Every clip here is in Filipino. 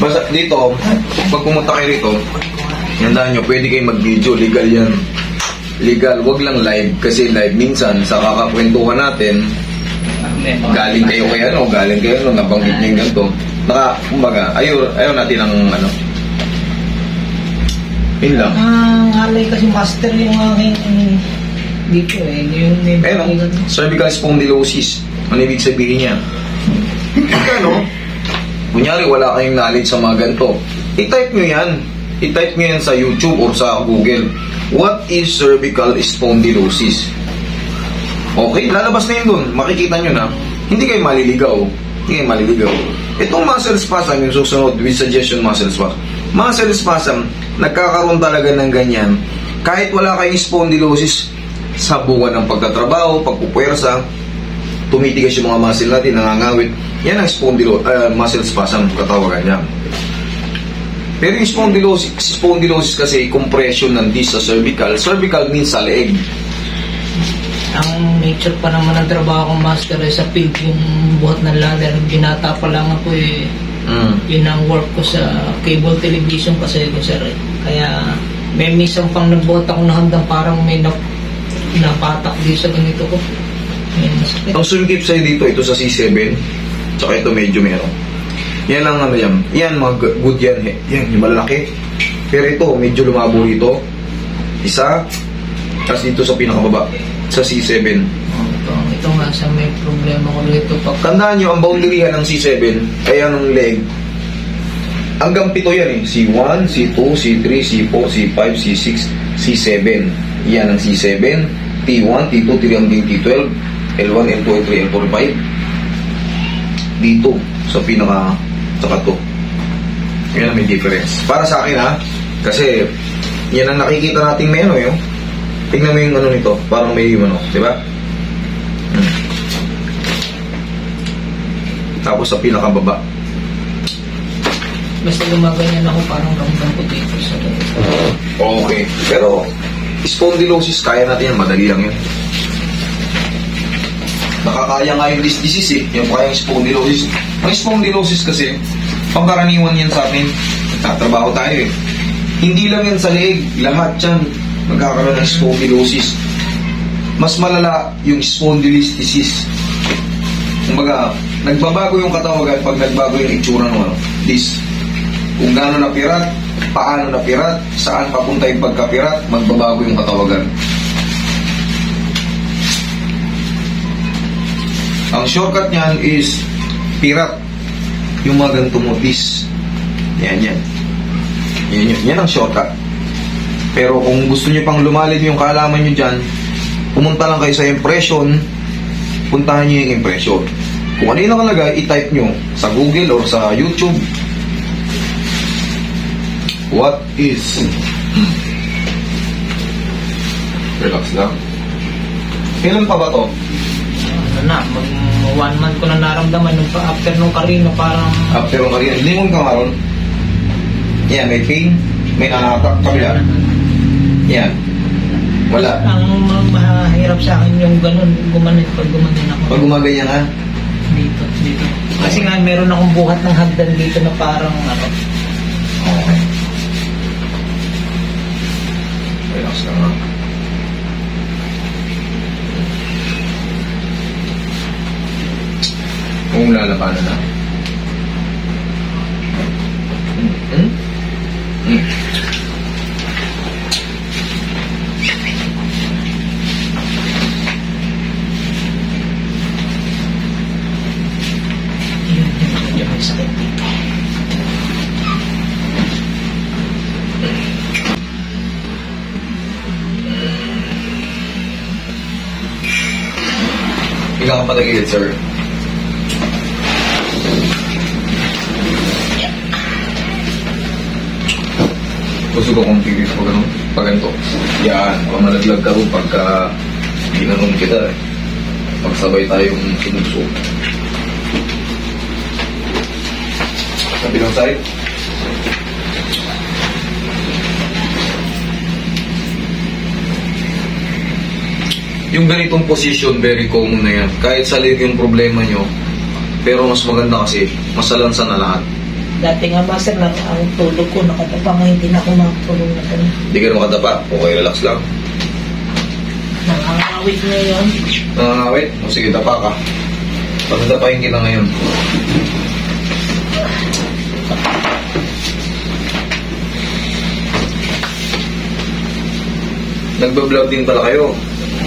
Basta dito, pag pumunta kayo rito, tandaan nyo, pwede kayong mag-video, legal yan. Legal, wag lang live. Kasi live minsan, sa kakakwentuhan natin, galing kayo nabanggit niyo yung ganito. Kumbaga, ayaw natin ang ano. Yun lang. Alay kasi master yung aking dito cervical spondylosis. Ano ibig sabihin niya? Ano? Kunyari, wala kayong knowledge sa mga ganito. I-type nyo yan. I-type nyo yan sa YouTube or sa Google. What is cervical spondylosis? Okay, lalabas na yun dun. Makikita nyo na. Hindi kayo maliligaw. Itong muscle spasm, yung susunod with suggestion muscle spasm. Muscle spasm, nagkakaroon talaga ng ganyan. Kahit wala kayong spondylosis, sa bunga ng pagtatrabaho, pagpupwersa, tumitigas yung mga muscle natin, nangangawit. Yan ang muscle spasm, katawagan niya. Pero yung spondylosis kasi, compression ng disc sa cervical. Cervical means sa leeg. Ang nature pa naman ng trabaho kong master ay sa field, yung buhat ng ladder. Binata pa lang ako yun ang work ko sa cable television kasi ko sir. Kaya may minsan pang nagbuhat ako na hanggang parang may napatak dito sa ganito ko. Ang sumikip sa'yo dito, ito sa C7, tsaka ito medyo meron. Yan lang ano yan. Yan, mga good yan. Yan, yung malalaki. Pero ito, medyo lumabo rito. Isa, tapos dito sa pinakababa, sa C7. Ito nga sa may problema ko dito. Tandaan nyo, ang boundaryhan ng C7, kaya ng leg, hanggang 7 yan eh. C1, C2, C3, C4, C5, C6, C7. Yan ang C7. T1, T2, T3 hanggang T12. L1, L2, L3, L4, L5. Dito, sa pinaka, saka to. Yan ang may difference. Para sa akin ha, kasi yan ang nakikita nating may ano yun. Tingnan mo yung ano nito, parang may ano, di ba? Tapos sa pinakababa. Basta gumaganyan ako, parang ramdam ko dito sa okay. Pero spondylosis, kaya natin yan, madali lang yan. Nakakaya nga yung disc disease eh, yung kaya yung spondylosis. Ang spondylosis kasi, pangkaraniwan yan sa atin, nagtatrabaho tayo eh. Hindi lang yan sa leeg, lahat yan magkakaroon ng spondylosis. Mas malala yung spondylosis. Kumbaga, nagbabago yung katawagan pag nagbago yung itsura ng disc. Kung gaano napirat, paano napirat, saan papunta yung pagkapirat, magbabago yung katawagan. Ang shortcut niyan is pirat. Yung mga ganito mo, disc. Yan. Yan ang shortcut. Pero kung gusto nyo pang lumalim yung kaalaman nyo dyan, pumunta lang kayo sa impression, puntahan nyo yung impression. Kung ano yung nakalagay, i-type nyo sa Google or sa YouTube. What is? Relax lang. Kailan pa ba to? Ano na, 1 month ko na naramdaman after nung karino, parang... After nung karino, hindi mo ka maroon? Yan, may pain, may nakatak, kabila. Yan. Wala. Ang mahirap sa akin yung ganun, pag gumanin ako. Pag gumaganyan ka? Dito. Kasi nga meron akong buhat ng hagdan dito na parang ano. Okay. Relax lang ha. Kung lalabanan na. Ikaw ang patagilid, sir. Gusto ko kong tigil pag ganito. Yan, kung malaglag ka rin pagka ginanong kita eh. Pagsabay tayong sinuso. Kabilang side. Yung ganitong position, very common na yan. Kahit sa leg yung problema nyo, pero mas maganda kasi, masalansa na lahat. Dati nga master lang ang tulog ko, nakatapa nga hindi na ako makatulog na gano'n. Hindi ka naman katapa. Okay, relax lang. Nakangawit ngayon. Nangangawit? O sige, tapa ka. Pagdapain kita ngayon. Nagbablog din pala kayo.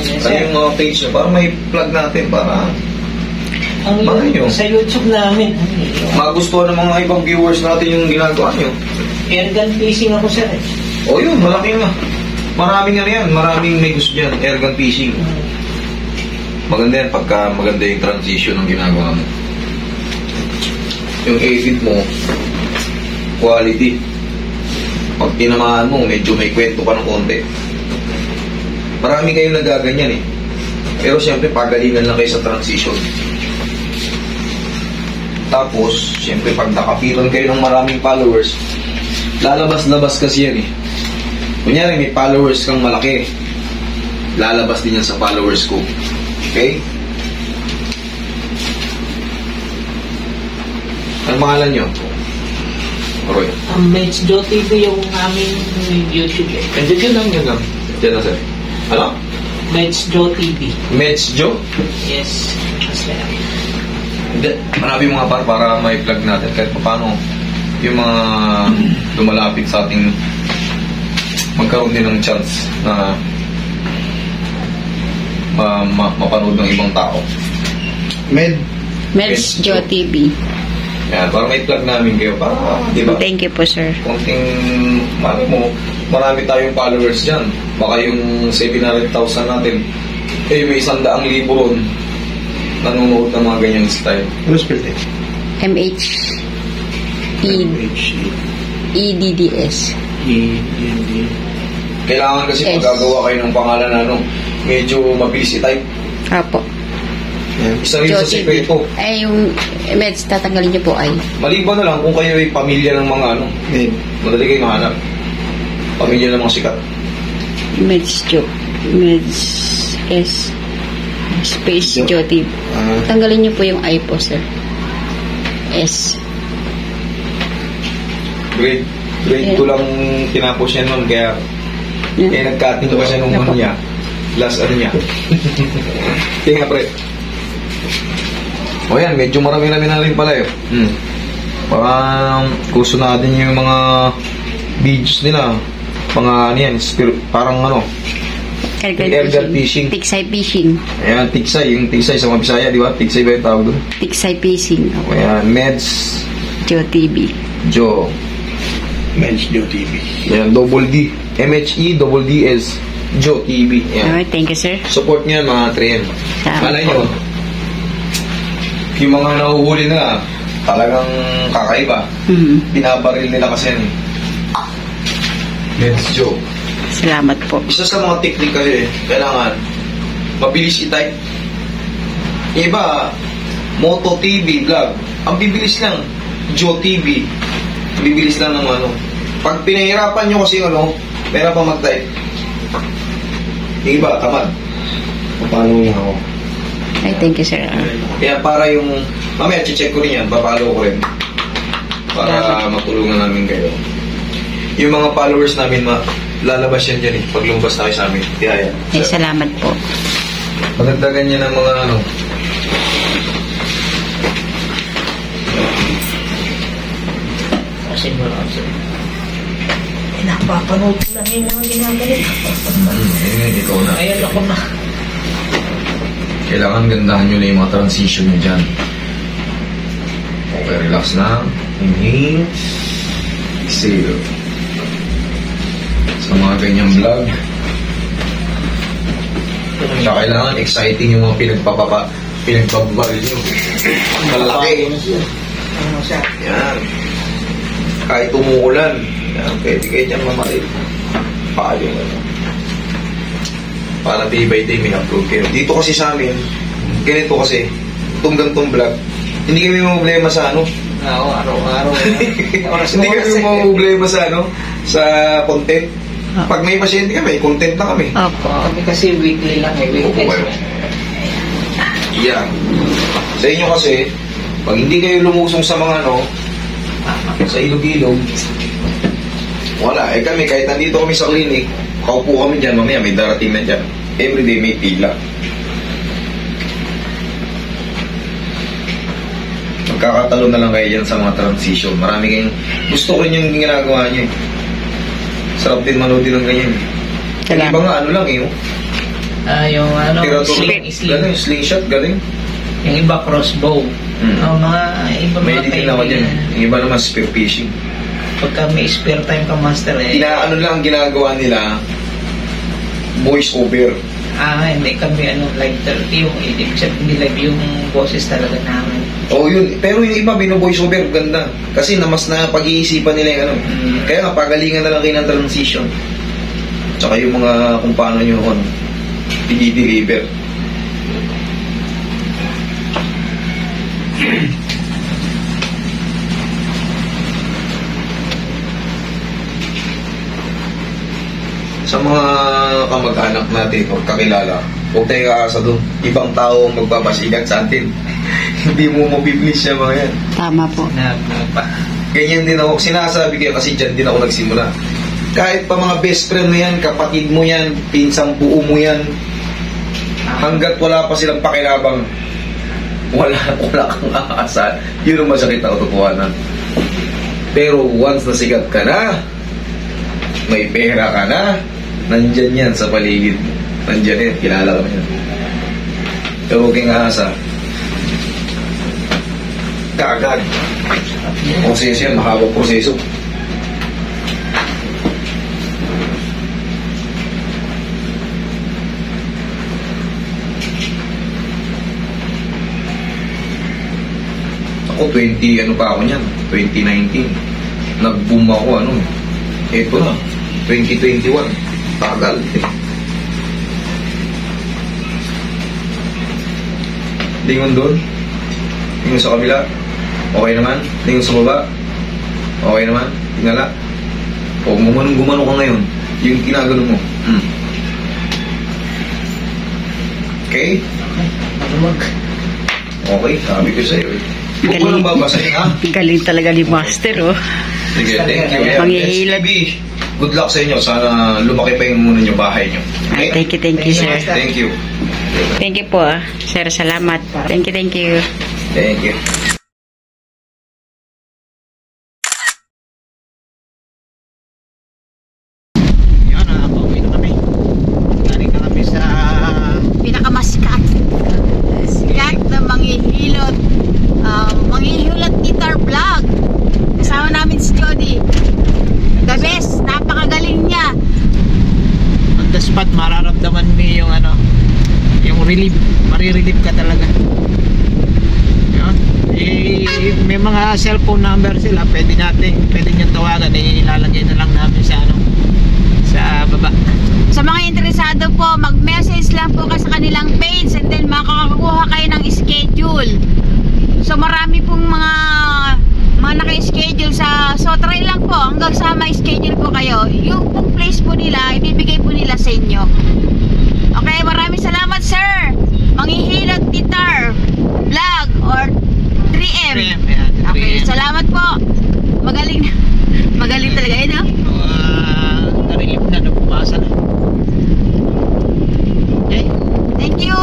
Yes, Ano sir. yung mga page nyo? Para may plug natin para Ang Bakit yun? sa YouTube namin, magustuhan ng mga ibang viewers natin yung ginagawa nyo. airgun fishing ako sir. O yun, malaki na. Maraming ano yan, maraming may gusto dyan. Airgun fishing. Maganda yan pagka maganda yung transition ng ginagawa mo. Yung edit mo, quality. Pag tinamaan mo, medyo may kwento pa ng konti. Marami kayong nagaganyan eh. Pero siyempre, pagalingan lang kayo sa transition. Tapos, siyempre, pag nakapilan kayo ng maraming followers, lalabas-labas kasi yan eh. Kunyari, may followers kang malaki. Lalabas din yan sa followers ko. Okay? Ang pangalan nyo? Roy. Ang Meds Joe TV yung aming YouTube eh. Diyan lang, yun lang. Diyan lang, sir. Ano? Meds Joe TV. Meds Joe? Yes. Sir. Hindi. Marami mga para may plug natin kahit paano yung mga lumalapit sa ating magkaroon din ng chance na mapanood ng ibang tao. Meds Joe TV. Yan, para may plug namin kayo para, di ba? Thank you po, sir. Konting, marami tayong followers dyan. Baka yung 700,000 natin, may 100,000 ron nanonood ng mga ganyang style. Ano spell eh? MH EDDS. Kailangan kasi Yes. magagawa kayo ng pangalan na medyo mabilis i-type. Apo. Isa rin Joe sa TV. sekreto. Ay, yung Meds, tatanggalin niyo po ay. Maliban na lang kung kayo ay pamilya ng mga madali kayo mahanap. Pamilya ng mga sikat. Meds Joe. Meds S. Space Joe TV. Tanggalin niyo po yung I po, sir. S. Grade 2 lang tinapos niya nun, kaya nag-cutting pa siya nung ano niya. Last ano niya. Kaya nga, pre. O yan, medyo marami-rami na rin pala eh. Parang gusto natin yung mga videos nila. Mga ano yan, parang ano, airgun fishing. Tiksay fishing. Ayan, tiksay. Yung tiksay sa mga Bisaya, di ba? Tiksay ba yung tawag doon? Tiksay fishing. Opo. Ayan, Meds Joe TV. Joe. Meds Joe TV. Ayan, double D. MHE-double-D-S Joe TV. Ayan. Alright, thank you, sir. Support niya mga 3M. Salamat Malay po. nyo, yung mga nahuhuli nila, talagang kakaiba. Binabaril nila kasi yan eh. Meds Joe. Salamat po. Isa sa mga technique kasi kailangan mabilis i-type. Yung iba, Moto TV, vlog. Ang bibilis lang, Joe TV. Bibilis lang ng ano. Pag pinahirapan nyo kasi meron pa mag-type. Yung iba, tamad. Paano niya ako? Ay, thank you, sir. Kaya para yung, mamaya check ko rin yan, papalo ko rin. Para matulungan namin kayo. Yung mga followers namin, lalabas yan dyan eh. Pag lumabas tayo sa amin. Kaya yan. Ay, salamat po. Pagdagdagan niya ng mga Kasi wala sir. Napapanood ko lang yung mga ginagalit. ikaw na. Ayan ako na. Kailangan gandahan nyo na yung mga transition nyo dyan. Okay, relax na. Inhale. Exhale. Sa mga ganyang vlog. Kaya kailangan exciting yung mga pinagbabaril nyo. Malalaki. Ano siya? Yan. Kahit umuulan. Yan, pwede kayo dyan mamaril. Paano yung ano. Para day by day may upload kayo. Dito kasi sa amin, ganito kasi, itong gantong vlog, hindi kami problema sa ano. Oo, araw-araw. Hindi kami problema sa ano, sa content. Pag may pasyente kami, content na kami. Opo. Kami kasi weekly lang eh. Weekly. Yan. Sa inyo kasi, pag hindi kayo lumusong sa mga ano, Sa ilog-ilog. Wala. Eh kami, kahit nandito kami sa clinic, kaupo kami dyan, mamaya may darating na dyan. Everyday may pila. Magkakatalo na lang kayo dyan sa mga transition. Marami kayong... Gusto ko rin yung ginagawa nyo eh. Sarap din manood din ng ganyan. Yung iba nga ano lang eh. Yung ano, Galing, slingshot, galing. Yung iba crossbow. Mga iba May mga editin ako dyan. Yung iba naman spear fishing. Pagka may spare time ka, master, Ano lang ginagawa nila, voice over. Hindi kami live 30 yung ibig sabihin live yung boses talaga namin. Yun. Pero yung iba, bino-voice over, ganda. Kasi mas na pag-iisipan nila yung Kaya nga, pagalingan na lang kayo ng transition. Tsaka yung mga kung paano nyo i-deliver. Sa mga kamag-anak natin o kakilala, huwag tayo kaasa doon. Ibang tao ang magbabasigan sa atin. Hindi mo mabiblis siya mga yan. Tama po. Ganyan din ako. Sinasabi kayo kasi dyan din ako nagsimula. Kahit pa mga best friend mo yan, kapatid mo yan, pinsang buo mo yan, hanggat wala pa silang pakilabang, wala kang aasahan. Yun ang masakit na katotohanan. Pero once na sikat ka na, may pera ka na, nandyan yan sa paligid mo. Nandyan yan, kilala ka na yan. Pero huwag kang aasa. Kaagad. Proseso yan, mahabang proseso. Ako 20, ano pa ako niyan? 2019. Nag-boom ako, Ito na, 2021. Tagal. Lingon doon. Lingon sa kabila. Okay naman. Lingon sa baba. Okay naman. Tingala. O, gumano ka ngayon. Yung ginagano mo. Okay? Okay, sabi ko sa'yo eh. Huwag mo nang babasahin, ha? Galing talaga ni Master, oh. Sige, thank you. Manghihilad. Good luck sa inyo. Sana lumaki pa yung muna yung bahay nyo. Okay? Thank you, sir. Thank you. Thank you po, sir. Salamat. Thank you. Thank you. Yan, pauwi na kami. Galing na kami sa Pinakamaskat na manghihilot guitar vlog. Kasama namin si Jody. The best, napakagaling niya. on the spot. Mararamdaman mo yung relief. Marirelief ka talaga. Yan. May mga cellphone number sila. Pwede nyo tawagan. Ilalagay na lang namin sa baba. Sa mga interesado po, mag-message lang po kayo sa kanilang page and then makakakuha kayo ng schedule. So marami pong mga naka-schedule so try lang po hanggang sa may schedule po kayo. Yung book place po nila, ibibigay po nila sa inyo. Okay, maraming salamat sir. Manghihilot guitar vlog or 3M. 3M, yan, 3M. Okay, salamat po. Magaling talaga yun, no? Na-relief na, napumasa na. Okay? Thank you.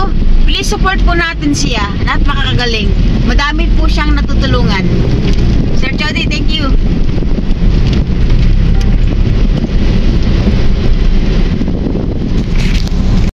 Please support po natin siya. Napakagaling. Madami po siyang natutulungan. Sir Jody, thank